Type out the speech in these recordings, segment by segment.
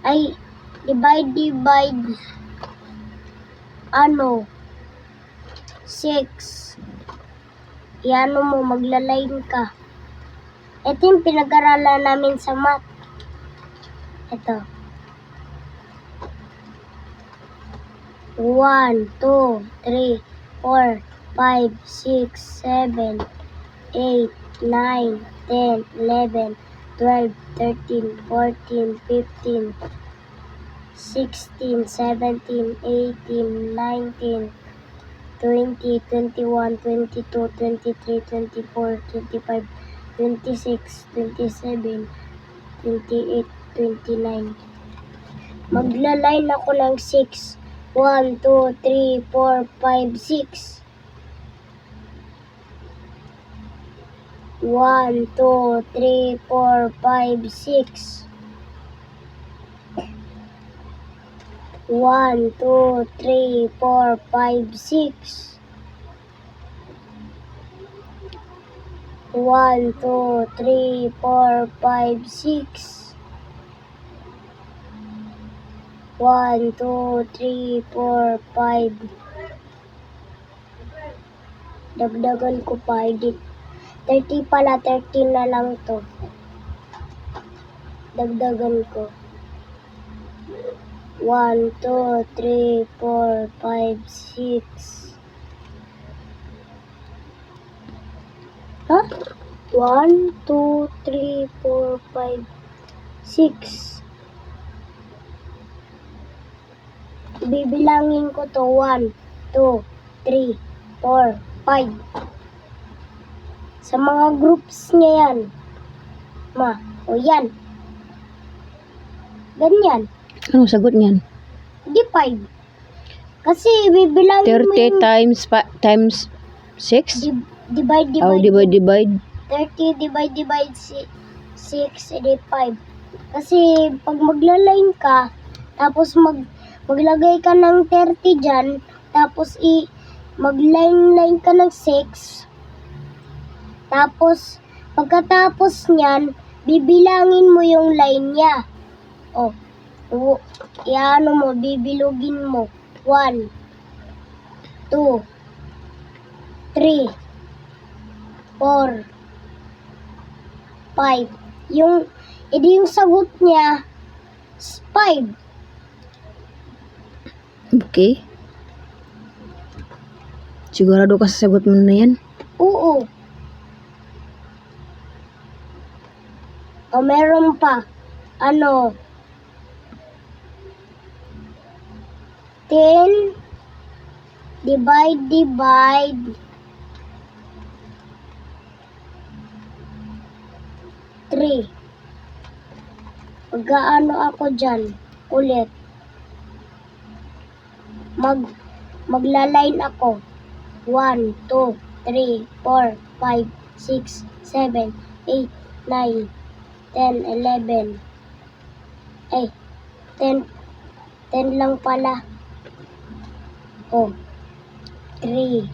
Ay, divide, 6. Iano mo, magla-line ka. Ito yung pinag-aralan namin sa math. Ito. 1, 2, 3, 4, 5, 6, 7, 8, 9, 10, 11, 12, 13, 14, 15, 16, 17, 18, 19, 20, 21, 22, 23, 24, 25, 26, 27, 28, 29. Magla-line ako ng 6. 1, 2, 3, 4, 5, 6. 1, 2, 3, 4, 5, 6. 1, 2, 3, 4, 5, 6. 1, 2, 3, 4, 5, 6. 1, 2, 3, 4, 5. Dagdagan ko pa, edit. 30 pala, 13 na lang to. Dagdagan ko. 1, 2, 3, 4, 5, 6. Ha? 1, 2, 3, 4, 5, 6. Bibilangin ko to. 1, 2, 3, 4, 5. Sa mga groups niya yan. Ma, o yan. Ganyan. Anong sagot niyan? Di 5. Kasi bibilangin mo 30 yung times 6? divide. Oh, divide. 30 divide 6, edi 5. Kasi pag magla-line ka, tapos maglagay ka ng 30 dyan, tapos mag-line ka ng 6, tapos pagkatapos niyan, bibilangin mo yung line niya. Iano mo, bibilugin mo. 1, 2, 3, 4, 5. Edi yung sagot niya, 5. Okay. Sigurado ka sa sagot mo na yan? Oo. O meron pa. 10 divide 3. Mag-aano ako dyan ulit. Magla-line ako. 1, 2, 3, 4, 5, 6, 7, 8, 9, 10, 11. Ay, 10 lang pala. 3.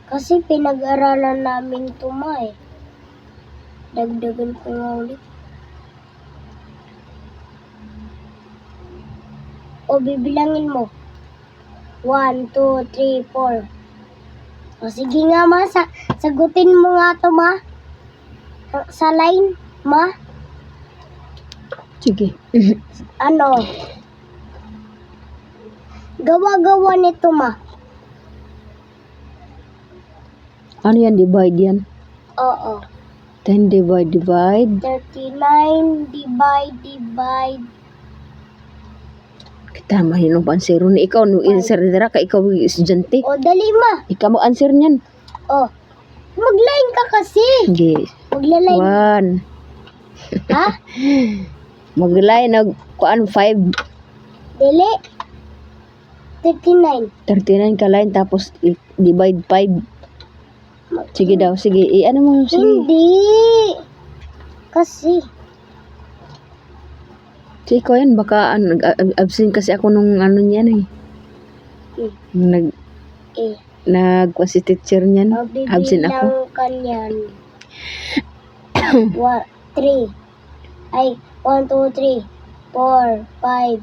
Kasi pinag-aralan namin ito, ma, eh. Dagdagan ko nga ulit. O, bibilangin mo. 1, 2, 3, 4. O, sige nga, ma. Sagutin mo nga to, ma. Sa line, ma. Sige. Gawa-gawa nito, ma. Ano yan? Divide yan? Oo. 10 divide. 39 divide. Kita mahinong pa-answer ni ikaw. No, answer dira ka. Ikaw estudyante. O, dali, ma. Ikaw mo answer niyan. O, mag-line ka kasi. Sige. Magla-line. 1. Ha? Mag-line na kuan 5. Dili. 39. 39 ka line tapos divide 5. Sige daw, sige. Ano mo? Sige. Hindi. Kasi. Sige ko yan, baka absent kasi ako nung ano niyan eh. Nag si teacher niyan. Absent ako. Bibilang ka niyan. 3. Ay, 1, 2, 3, 4, 5,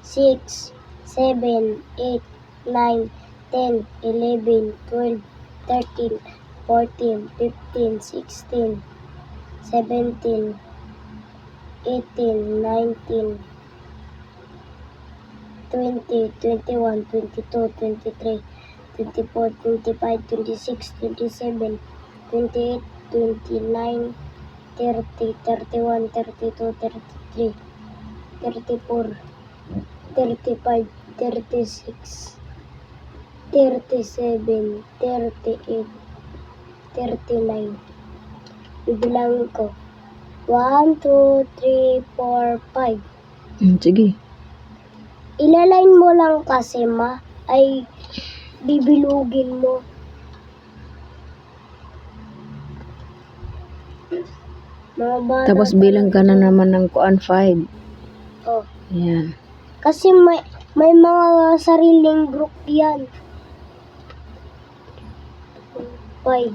6, 7, 8, 9, 10, 11, 12, 13, 14, 15, 16, 17, 18, 19, 20, 21, 22, 23, 24, 25, 26, 27, 28, 29, 30, 31, 32, 33, 34, 35, 36, 37, 38, 39. Bibilangin ko. 1, 2, 3, 4, 5. Sige. Ilaline mo lang kasi, ma. Ay, bibilugin mo. Mga bata Tapos bilang ka na naman ng kuan 5. Oh. Yan. Kasi may mga sariling group yan. 5.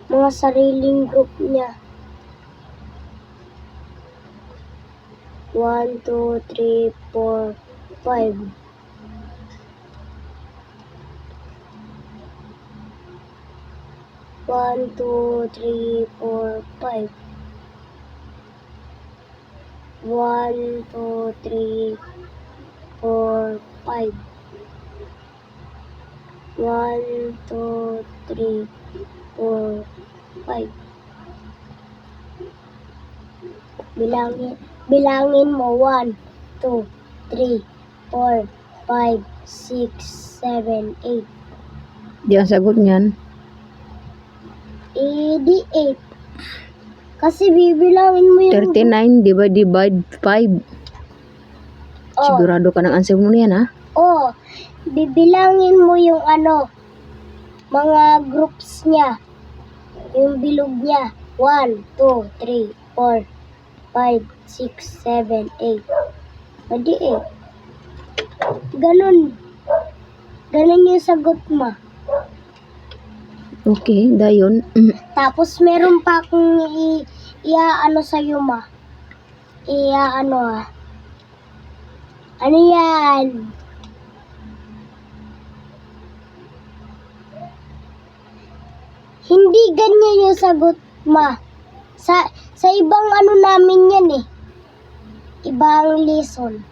Mga sariling group niya. 1, 2, 3, 4, 5. One, two, three, four, 5. 1, 2, 3, 4, 5. 1, 2, 3, 4, 5. Bilangin mo 1, 2, 3, 4, 5, 6, 7, 8. Di ang sagot niyan. Di 8. Kasi bibilangin mo yung 39 divide 5. Sigurado ka ng answer mo niyan, ha? Oh, bibilangin mo yung mga groups niya. Yung bilog niya. 1, 2, 3, 4, 5, 6, 7, 8. Pwede eh. Ganun. Ganun yung sagot mo. Okay, dayon. Tapos meron pa akong iaano sa'yo, ma. Ano yan? Hindi ganyan yung sagot, ma. Sa ibang namin yan eh. Ibang lesson.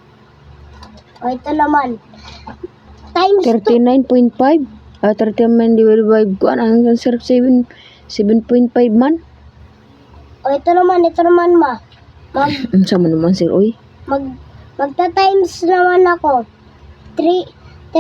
O, ito naman. Times 2. 39.5. 39 divided by kuan ang answer 7.5 man. O, ito naman, ma. Sama naman sir, oy. Magta-times naman ako. 33,